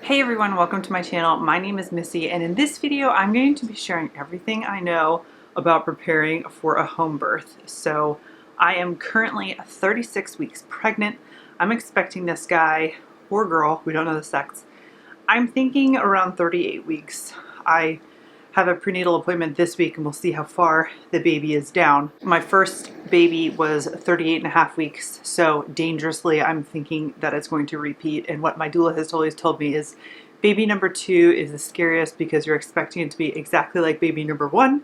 Hey everyone, welcome to my channel. My name is Missy, and in this video I'm going to be sharing everything I know about preparing for a home birth. So I am currently 36 weeks pregnant. I'm expecting this guy or girl, we don't know the sex. I'm thinking around 38 weeks. I have a prenatal appointment this week and we'll see how far the baby is down. My first baby was 38 and a half weeks, so dangerously I'm thinking that it's going to repeat. And what my doula has always told me is baby number 2 is the scariest because you're expecting it to be exactly like baby number 1.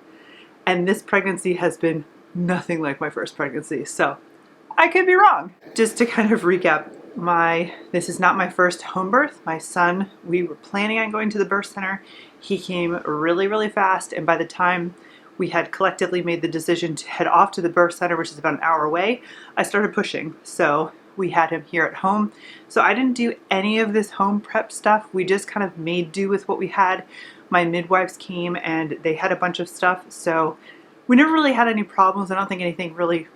And this pregnancy has been nothing like my first pregnancy, so I could be wrong. Just to kind of recap, this is not my first home birth. My son, we were planning on going to the birth center. He came really fast, and by the time we had collectively made the decision to head off to the birth center, which is about an hour away, I started pushing. So we had him here at home. So I didn't do any of this home prep stuff. We just kind of made do with what we had. My midwives came and they had a bunch of stuff, so we never really had any problems. I don't think anything really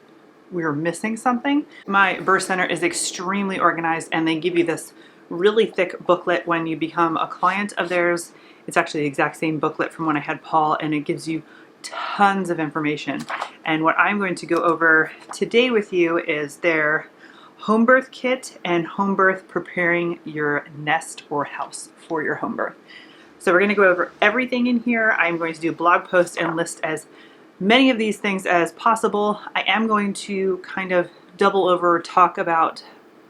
we were missing something. My birth center is extremely organized, and they give you this really thick booklet when you become a client of theirs. It's actually the exact same booklet from when I had Paul, and it gives you tons of information. And what I'm going to go over today with you is their home birth kit and home birth preparing your nest or house for your home birth. So we're going to go over everything in here. I'm going to do a blog post and list as many of these things as possible. I am going to kind of double over talk about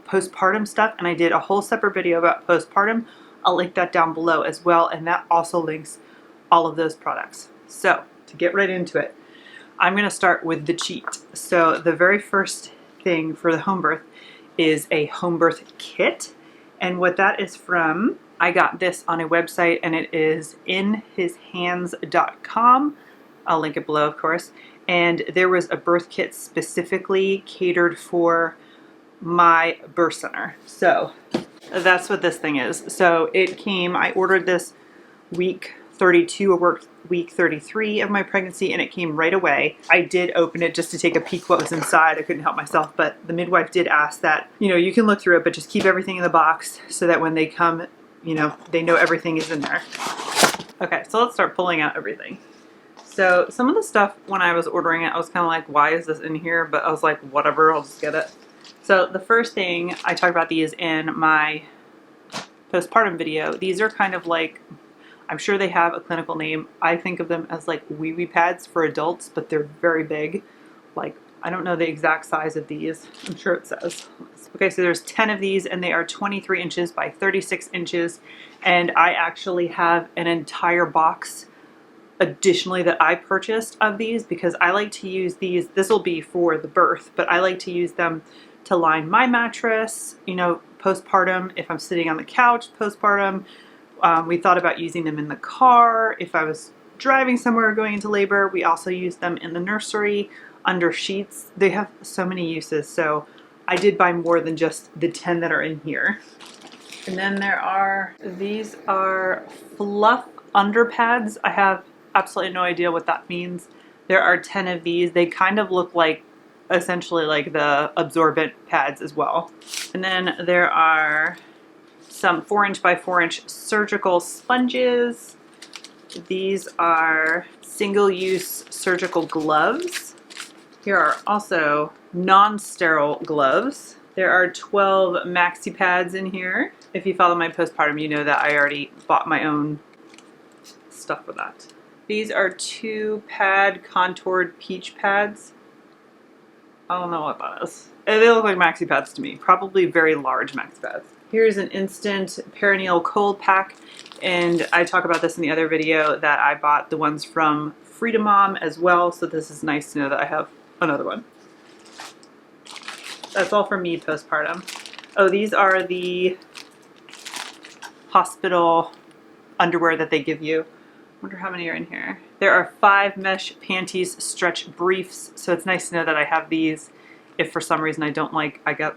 postpartum stuff, and I did a whole separate video about postpartum. I'll link that down below as well, and that also links all of those products. So to get right into it, I'm going to start with the cheat. So the very first thing for the home birth is a home birth kit, and what that is from, I got this on a website, and it is inhishands.com. I'll link it below, of course. And there was a birth kit specifically catered for my birth center. So that's what this thing is. So it came, I ordered this week 32 or week 33 of my pregnancy, and it came right away. I did open it just to take a peek what was inside. I couldn't help myself, but the midwife did ask that, you can look through it, but just keep everything in the box so that when they come, they know everything is in there. Okay, so let's start pulling out everything. So some of the stuff when I was ordering it, I was kind of like, why is this in here? But I was like, whatever, I'll just get it. So the first thing, I talked about these in my postpartum video. These are kind of like, I'm sure they have a clinical name. I think of them as like wee-wee pads for adults, but they're very big. Like, I don't know the exact size of these. I'm sure it says. Okay, so there's 10 of these, and they are 23 inches by 36 inches. And I actually have an entire box additionally that I purchased of these because I like to use these. This will be for the birth, but I like to use them to line my mattress, postpartum, if I'm sitting on the couch postpartum. We thought about using them in the car. If I was driving somewhere going into labor, we also use them in the nursery, under sheets. They have so many uses, so I did buy more than just the 10 that are in here. And then these are fluff underpads. I have absolutely no idea what that means. There are 10 of these. They kind of look like essentially like the absorbent pads as well. And then there are some 4-inch by 4-inch surgical sponges. These are single-use surgical gloves. Here are also non-sterile gloves. There are 12 maxi pads in here. If you follow my postpartum, you know that I already bought my own stuff for that. These are 2-pad contoured peach pads. I don't know what that is. They look like maxi pads to me. Probably very large maxi pads. Here's an instant perineal cold pack, and I talk about this in the other video that I bought the ones from Freedom Mom as well, so this is nice to know that I have another one. That's all for me postpartum. Oh, these are the hospital underwear that they give you. Wonder how many are in here. There are 5 mesh panties stretch briefs, so it's nice to know that I have these. If for some reason I don't like, I got,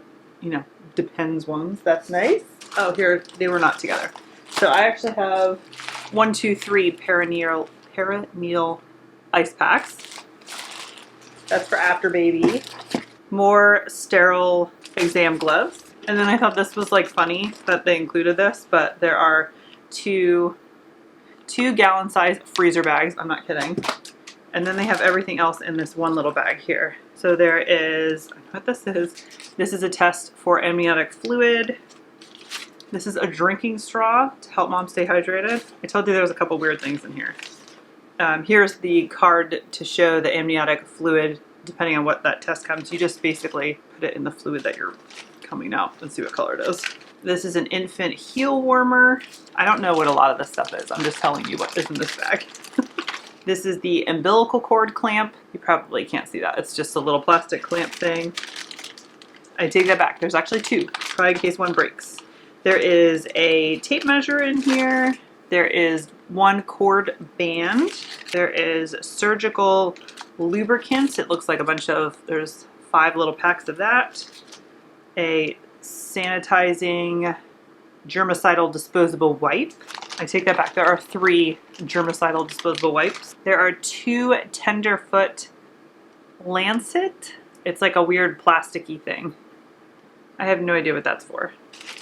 Depends ones. That's nice. Oh, here, they were not together. So I actually have 1, 2, 3 perineal ice packs. That's for after baby. More sterile exam gloves. And then I thought this was like funny that they included this, but there are two gallon size freezer bags. I'm not kidding. And then they have everything else in this one little bag here. So there is, I know what this is. This is a test for amniotic fluid. This is a drinking straw to help mom stay hydrated. I told you there was a couple weird things in here. Here's the card to show the amniotic fluid. Depending on what that test comes, you just basically put it in the fluid that you're coming out and see what color it is. This is an infant heel warmer. I don't know what a lot of this stuff is. I'm just telling you what is in this bag. This is the umbilical cord clamp. You probably can't see that. It's just a little plastic clamp thing. I take that back. There's actually two, probably in case one breaks. There is a tape measure in here. There is one cord band. There is surgical lubricants. It looks like a bunch of, there's 5 little packs of that. A sanitizing germicidal disposable wipe. I take that back. There are 3 germicidal disposable wipes. There are 2 tenderfoot lancet. It's like a weird plasticky thing. I have no idea what that's for.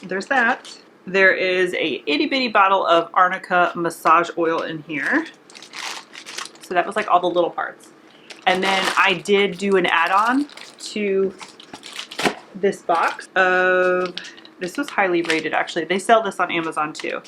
There's that. There is a itty bitty bottle of Arnica massage oil in here. So that was like all the little parts. And then I did do an add-on to this box of, this was highly rated actually. They sell this on Amazon too.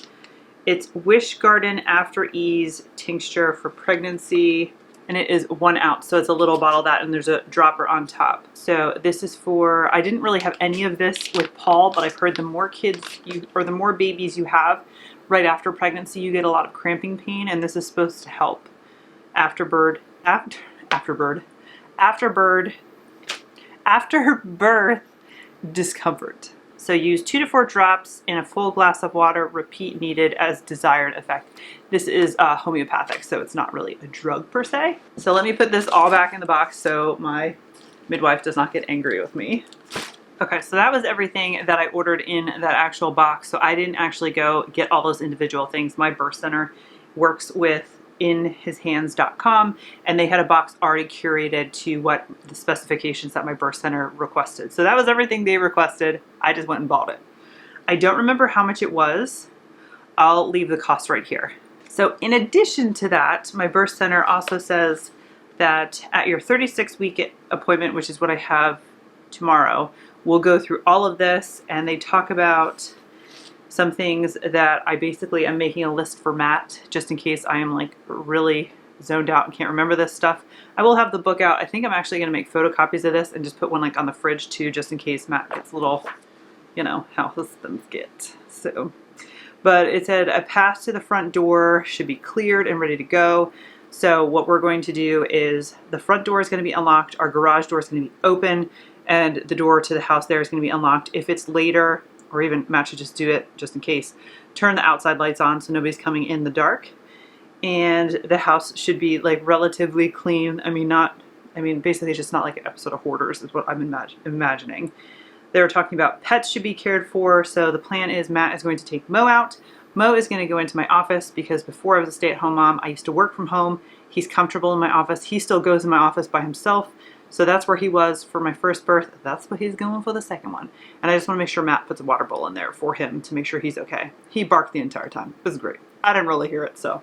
It's Wish Garden After Ease tincture for pregnancy, and it is 1 ounce. So it's a little bottle of that, and there's a dropper on top. So this is for, I didn't really have any of this with Paul, but I've heard the more kids you, or the more babies you have right after pregnancy, you get a lot of cramping pain, and this is supposed to help after birth discomfort. So use 2 to 4 drops in a full glass of water. Repeat needed as desired effect. This is homeopathic, so it's not really a drug per se. So let me put this all back in the box so my midwife does not get angry with me. Okay, so that was everything that I ordered in that actual box. So I didn't actually go get all those individual things. My birth center works with inhishands.com, and they had a box already curated to what the specifications that my birth center requested. So that was everything they requested. I just went and bought it. I don't remember how much it was. I'll leave the cost right here. So in addition to that, my birth center also says that at your 36-week appointment, which is what I have tomorrow, we'll go through all of this, and they talk about some things that I basically am making a list for Matt, just in case I am like really zoned out and can't remember this stuff. I will have the book out. I think I'm actually going to make photocopies of this and just put one like on the fridge too, just in case Matt gets a little, you know, how husbands get. So, but it said a path to the front door should be cleared and ready to go. So what we're going to do is the front door is going to be unlocked, our garage door is going to be open, and the door to the house there is going to be unlocked. If it's later, or even Matt should just do it just in case, turn the outside lights on so nobody's coming in the dark. And the house should be like relatively clean. Basically it's just not like an episode of Hoarders is what I'm imagining. They were talking about pets should be cared for. So the plan is Matt is going to take Mo out. Mo is going to go into my office because before I was a stay-at-home mom, I used to work from home. He's comfortable in my office. He still goes in my office by himself. So that's where he was for my first birth. That's what he's going for the second one. And I just want to make sure Matt puts a water bowl in there for him to make sure he's okay. He barked the entire time. It was great. I didn't really hear it, so.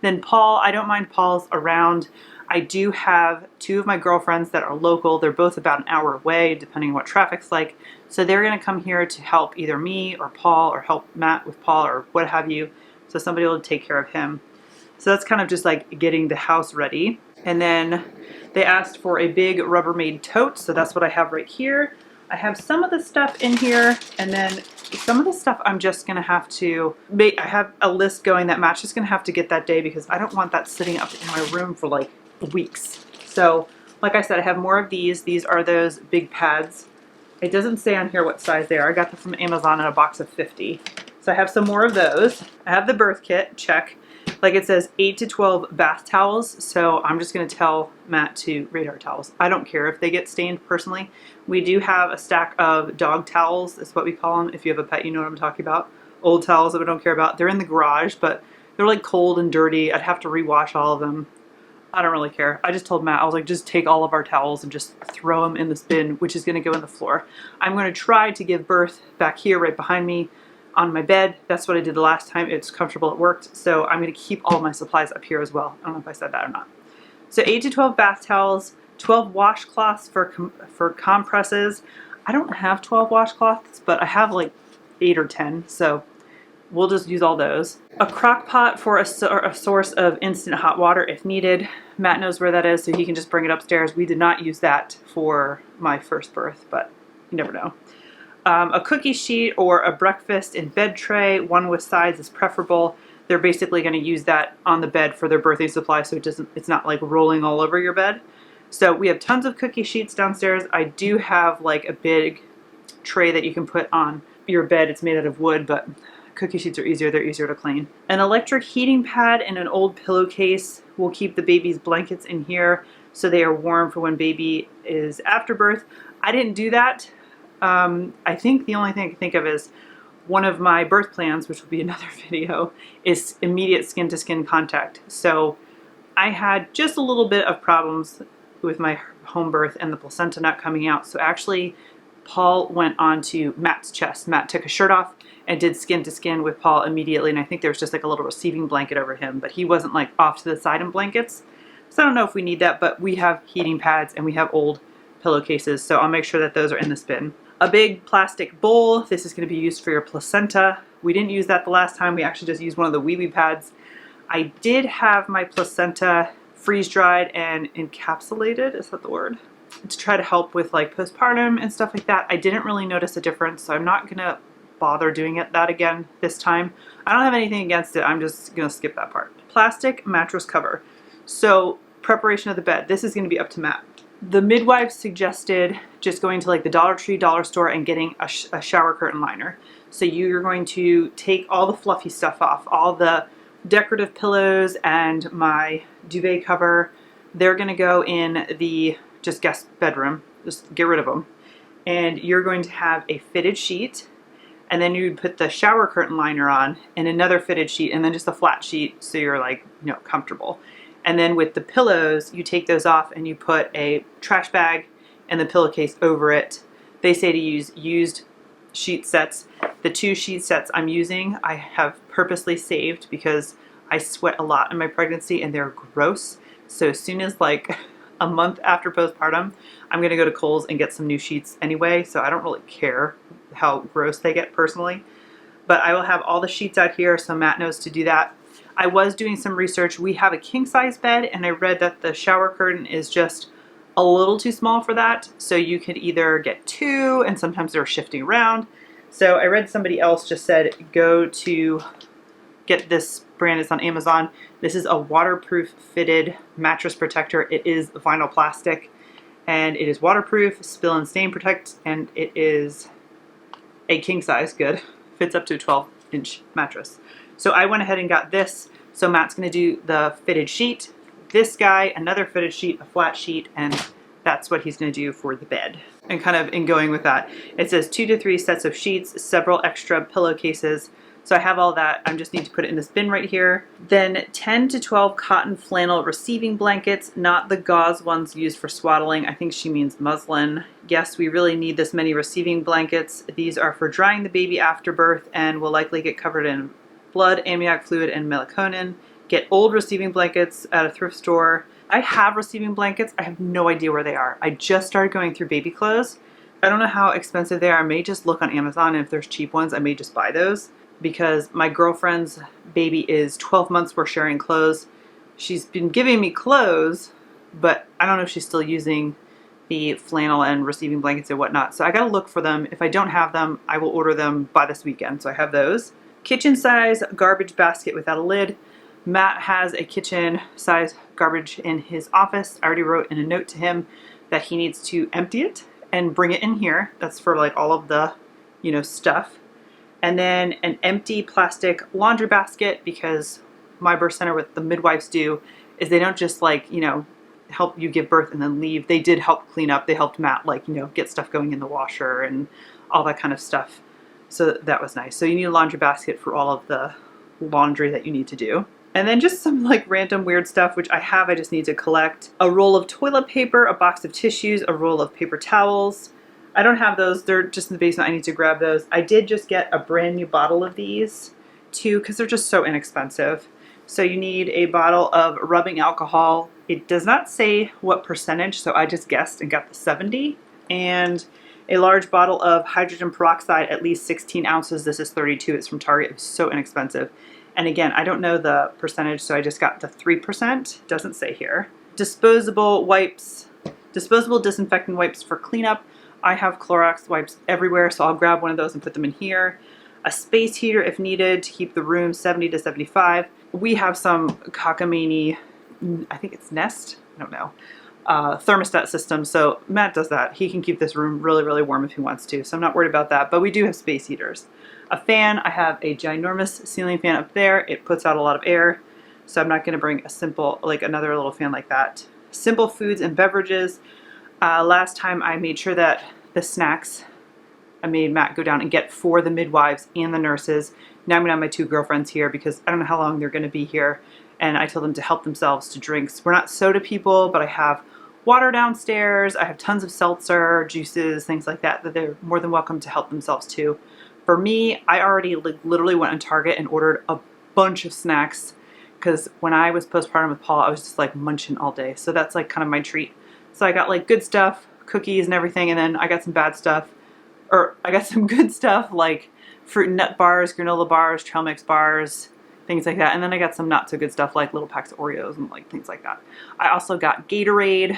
Then Paul, I don't mind Paul's around. I do have 2 of my girlfriends that are local. They're both about an hour away, depending on what traffic's like. So they're going to come here to help either me or Paul, or help Matt with Paul, or what have you. So somebody will take care of him. So that's kind of just like getting the house ready. And then they asked for a big Rubbermaid tote, so that's what I have right here. I have some of the stuff in here, and then some of the stuff I'm just going to have to make. I have a list going that Matt's just going to have to get that day because I don't want that sitting up in my room for like weeks. So like I said, I have more of these. These are those big pads. It doesn't say on here what size they are. I got them from Amazon in a box of 50. So I have some more of those. I have the birth kit, check. Like it says 8 to 12 bath towels, so I'm just going to tell Matt to rate our towels. I don't care if they get stained personally. We do have a stack of dog towels, is what we call them. If you have a pet, you know what I'm talking about. Old towels that we don't care about. They're in the garage, but they're like cold and dirty. I'd have to rewash all of them. I don't really care. I just told Matt, I was like, just take all of our towels and just throw them in this bin, which is going to go in the floor. I'm going to try to give birth back here right behind me on my bed. That's what I did the last time. It's comfortable, it worked. So I'm going to keep all my supplies up here as well. I don't know if I said that or not. So 8 to 12 bath towels, 12 washcloths for compresses. I don't have 12 washcloths, but I have like 8 or 10. So we'll just use all those. A crock pot for a source of instant hot water if needed. Matt knows where that is, so he can just bring it upstairs. We did not use that for my first birth, but you never know. A cookie sheet or a breakfast in bed tray, one with sides is preferable. They're basically going to use that on the bed for their birthing supply, so it's not like rolling all over your bed. So we have tons of cookie sheets downstairs. I do have like a big tray that you can put on your bed. It's made out of wood, but cookie sheets are easier. They're easier to clean. An electric heating pad and an old pillowcase will keep the baby's blankets in here so they are warm for when baby is after birth. I didn't do that. I think the only thing I can think of is one of my birth plans, which will be another video, is immediate skin-to-skin contact. So I had just a little bit of problems with my home birth and the placenta not coming out. So actually, Paul went onto Matt's chest. Matt took his shirt off and did skin to skin with Paul immediately. And I think there was just like a little receiving blanket over him, but he wasn't like off to the side in blankets. So I don't know if we need that, but we have heating pads and we have old pillowcases. So I'll make sure that those are in this bin. A big plastic bowl. This is going to be used for your placenta. We didn't use that the last time. We actually just used one of the wee-wee pads. I did have my placenta freeze-dried and encapsulated. Is that the word? To try to help with like postpartum and stuff like that. I didn't really notice a difference, so I'm not going to bother doing that again this time. I don't have anything against it. I'm just going to skip that part. Plastic mattress cover. So preparation of the bed. This is going to be up to Matt. The midwife suggested just going to like the Dollar Tree, dollar store and getting a shower curtain liner. So you're going to take all the fluffy stuff off, all the decorative pillows and my duvet cover. They're going to go in the just guest bedroom. Just get rid of them. And you're going to have a fitted sheet. And then you put the shower curtain liner on and another fitted sheet and then just a flat sheet so you're like, you know, comfortable. And then with the pillows, you take those off and you put a trash bag and the pillowcase over it. They say to use used sheet sets. The 2 sheet sets I'm using, I have purposely saved because I sweat a lot in my pregnancy and they're gross. So as soon as like a month after postpartum, I'm going to go to Kohl's and get some new sheets anyway. So I don't really care how gross they get personally. But I will have all the sheets out here so Matt knows to do that. I was doing some research. We have a king size bed and I read that the shower curtain is just a little too small for that. So you could either get 2 and sometimes they're shifting around. So I read somebody else just said go to get this brand. It's on Amazon. This is a waterproof fitted mattress protector. It is vinyl plastic and it is waterproof, spill and stain protect, and it is a king size, good. Fits up to a 12-inch mattress. So I went ahead and got this. So Matt's going to do the fitted sheet. This guy, another fitted sheet, a flat sheet, and that's what he's going to do for the bed. And kind of in going with that, it says 2 to 3 sets of sheets, several extra pillowcases. So I have all that. I just need to put it in this bin right here. Then 10 to 12 cotton flannel receiving blankets, not the gauze ones used for swaddling. I think she means muslin. Yes, we really need this many receiving blankets. These are for drying the baby after birth and will likely get covered in blood, amniotic fluid, and melatonin. Get old receiving blankets at a thrift store. I have receiving blankets. I have no idea where they are. I just started going through baby clothes. I don't know how expensive they are. I may just look on Amazon, and if there's cheap ones, I may just buy those because my girlfriend's baby is 12 months. We're sharing clothes. She's been giving me clothes, but I don't know if she's still using the flannel and receiving blankets and whatnot. So I gotta look for them. If I don't have them, I will order them by this weekend. So I have those. Kitchen size garbage basket without a lid. Matt has a kitchen size garbage in his office. I already wrote in a note to him that he needs to empty it and bring it in here. That's for like all of the, you know, stuff. And then an empty plastic laundry basket, because my birth center, what the midwives do is they don't just like, you know, help you give birth and then leave. They did help clean up. They helped Matt like, you know, get stuff going in the washer and all that kind of stuff. So that was nice. So you need a laundry basket for all of the laundry that you need to do. And then just some like random weird stuff, which I have, I just need to collect. A roll of toilet paper, a box of tissues, a roll of paper towels. I don't have those, they're just in the basement, I need to grab those. I did just get a brand new bottle of these too, because they're just so inexpensive. So you need a bottle of rubbing alcohol. It does not say what percentage, so I just guessed and got the 70. And a large bottle of hydrogen peroxide, at least 16 ounces. This is 32, it's from Target, it's so inexpensive. And again, I don't know the percentage, so I just got the 3%, doesn't say here. Disposable wipes, disposable disinfectant wipes for cleanup. I have Clorox wipes everywhere, so I'll grab one of those and put them in here. A space heater if needed to keep the room 70 to 75. We have some cockamamie, I think it's Nest, I don't know, thermostat system. So Matt does that. He can keep this room really, really warm if he wants to. So I'm not worried about that, but we do have space heaters. A fan, I have a ginormous ceiling fan up there. It puts out a lot of air. So I'm not gonna bring a simple, like another little fan like that. Simple foods and beverages. Last time I made sure that the snacks, I made Matt go down and get for the midwives and the nurses. Now I'm gonna have my 2 girlfriends here because I don't know how long they're gonna be here. And I told them to help themselves to drinks. We're not soda people, but I have water downstairs. I have tons of seltzer, juices, things like that, that they're more than welcome to help themselves to. For me, I already literally went on Target and ordered a bunch of snacks because when I was postpartum with Paul, I was just like munching all day. So that's like kind of my treat. So I got like good stuff, cookies and everything, and then I got some bad stuff, or I got some good stuff like fruit and nut bars, granola bars, trail mix bars, things like that. And then I got some not so good stuff like little packs of Oreos and like things like that. I also got Gatorade,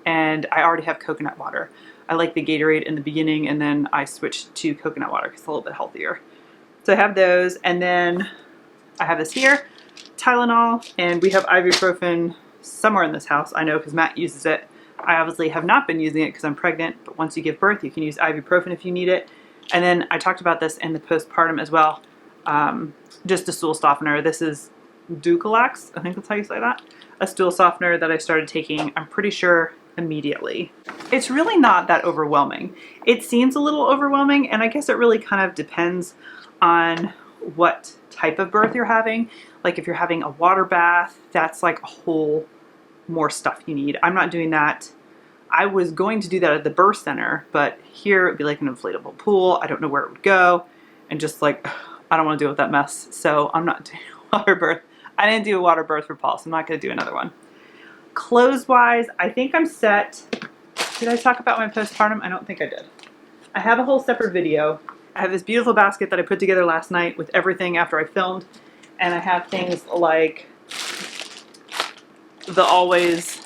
and I already have coconut water. I like the Gatorade in the beginning, and then I switched to coconut water because it's a little bit healthier. So I have those, and then I have this here, Tylenol, and we have ibuprofen somewhere in this house. I know because Matt uses it. I obviously have not been using it because I'm pregnant, but once you give birth, you can use ibuprofen if you need it. And then I talked about this in the postpartum as well. Just a stool softener. This is Ducalax, I think that's how you say that. A stool softener that I started taking, I'm pretty sure, immediately. It's really not that overwhelming. It seems a little overwhelming, and I guess it really kind of depends on what type of birth you're having. Like if you're having a water bath, that's like a whole more stuff you need. I'm not doing that. I was going to do that at the birth center, but here it'd be like an inflatable pool. I don't know where it would go, and just like, I don't want to deal with that mess. So I'm not doing a water birth. I didn't do a water birth for Paul, so I'm not going to do another one. Clothes-wise, I think I'm set. Did I talk about my postpartum? I don't think I did. I have a whole separate video. I have this beautiful basket that I put together last night with everything after I filmed, and I have things like the Always,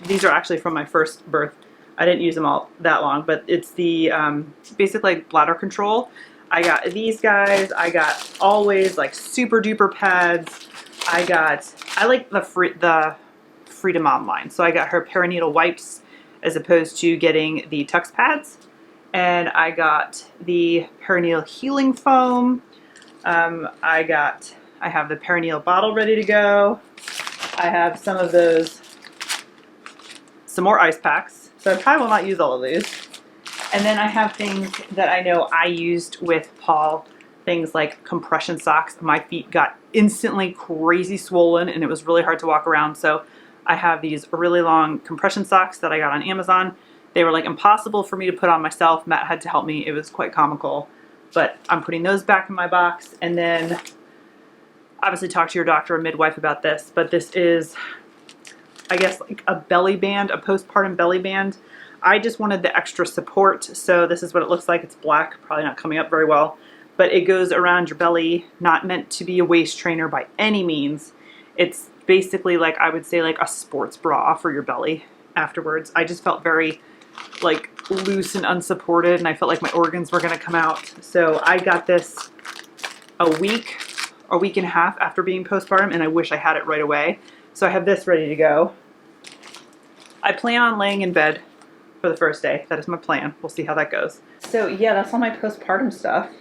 these are actually from my first birth. I didn't use them all that long, but it's the basically like bladder control. I got these guys. I got Always like super duper pads. I like the Freedom Mom line. So I got her perinatal wipes as opposed to getting the Tux pads. And I got the perinatal healing foam. I have the perinatal bottle ready to go. I have some of those, some more ice packs. So I probably will not use all of these. And then I have things that I know I used with Paul, things like compression socks. My feet got instantly crazy swollen and it was really hard to walk around. So I have these really long compression socks that I got on Amazon. They were like impossible for me to put on myself. Matt had to help me. It was quite comical, but I'm putting those back in my box. And then obviously talk to your doctor or midwife about this, but this is, I guess, like a belly band, a postpartum belly band. I just wanted the extra support. So this is what it looks like. It's black, probably not coming up very well, but it goes around your belly, not meant to be a waist trainer by any means. It's basically like, I would say like a sports bra for your belly afterwards. I just felt very like loose and unsupported, and I felt like my organs were gonna come out. So I got this a week and a half after being postpartum, and I wish I had it right away. So I have this ready to go. I plan on laying in bed for the first day. That is my plan. We'll see how that goes. So yeah, that's all my postpartum stuff.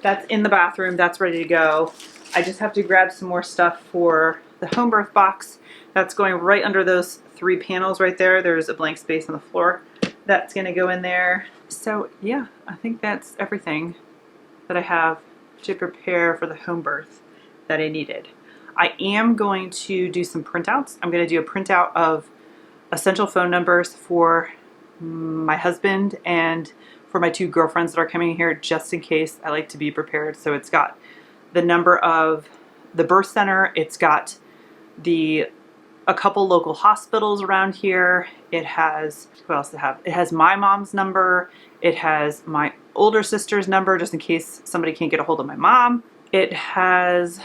That's in the bathroom. That's ready to go. I just have to grab some more stuff for the home birth box. That's going right under those 3 panels right there. There's a blank space on the floor. That's gonna go in there. So yeah, I think that's everything that I have to prepare for the home birth that I needed. I am going to do some printouts. I'm going to do a printout of essential phone numbers for my husband and for my 2 girlfriends that are coming here, just in case. I like to be prepared. So it's got the number of the birth center. It's got a couple local hospitals around here. It has, what else does it have? It has my mom's number. It has my older sister's number, just in case somebody can't get a hold of my mom. It has,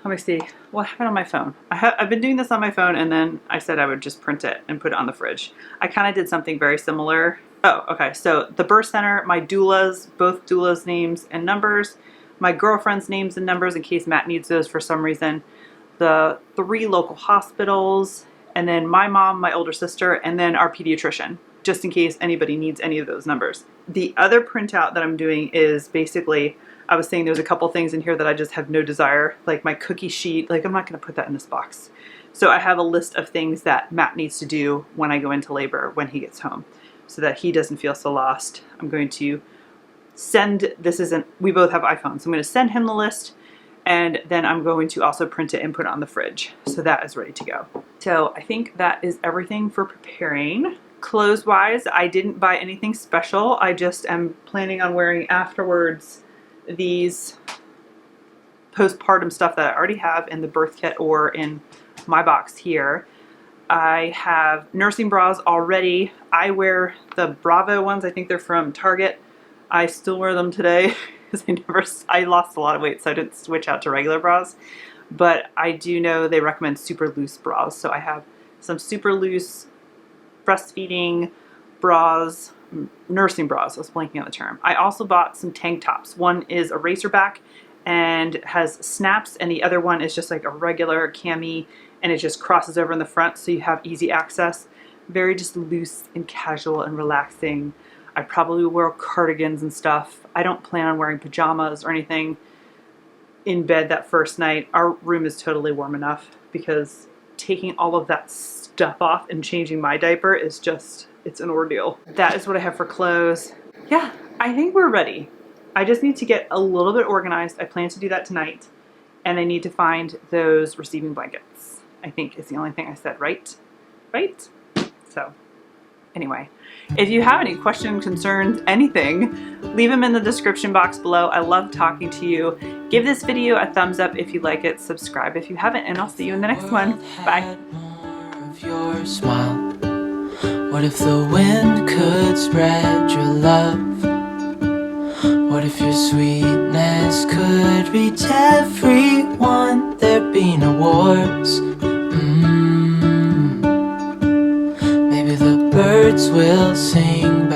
let me see, what happened on my phone? I've been doing this on my phone, and then I said I would just print it and put it on the fridge. I kind of did something very similar. Oh, okay, so the birth center, my doulas, both doulas' names and numbers, my girlfriend's names and numbers in case Matt needs those for some reason, the 3 local hospitals, and then my mom, my older sister, and then our pediatrician, just in case anybody needs any of those numbers. The other printout that I'm doing is basically, I was saying there's a couple things in here that I just have no desire, like my cookie sheet, like I'm not gonna put that in this box. So I have a list of things that Matt needs to do when I go into labor, when he gets home, so that he doesn't feel so lost. I'm going to send, we both have iPhones, so I'm gonna send him the list, and then I'm going to also print it and put it on the fridge. So that is ready to go. So I think that is everything for preparing. Clothes wise, I didn't buy anything special. I just am planning on wearing afterwards these postpartum stuff that I already have in the birth kit or in my box here. I have nursing bras already. I wear the Bravo ones. I think they're from Target. I still wear them today because I lost a lot of weight, so I didn't switch out to regular bras. But I do know they recommend super loose bras. So I have some super loose breastfeeding bras, nursing bras. I was blanking on the term. I also bought some tank tops. One is a racerback and has snaps, and the other one is just like a regular cami, and it just crosses over in the front so you have easy access. Very just loose and casual and relaxing. I probably wear cardigans and stuff. I don't plan on wearing pajamas or anything in bed that first night. Our room is totally warm enough, because taking all of that stuff off and changing my diaper is just, it's an ordeal. That is what I have for clothes. Yeah, I think we're ready. I just need to get a little bit organized. I plan to do that tonight. And I need to find those receiving blankets, I think is the only thing I said, right? Right? So anyway, if you have any questions, concerns, anything, leave them in the description box below. I love talking to you. Give this video a thumbs up if you like it, subscribe if you haven't, and I'll see you in the next one. Bye. Your smile. What if the wind could spread your love? What if your sweetness could reach everyone? There'd be no wars. Maybe the birds will sing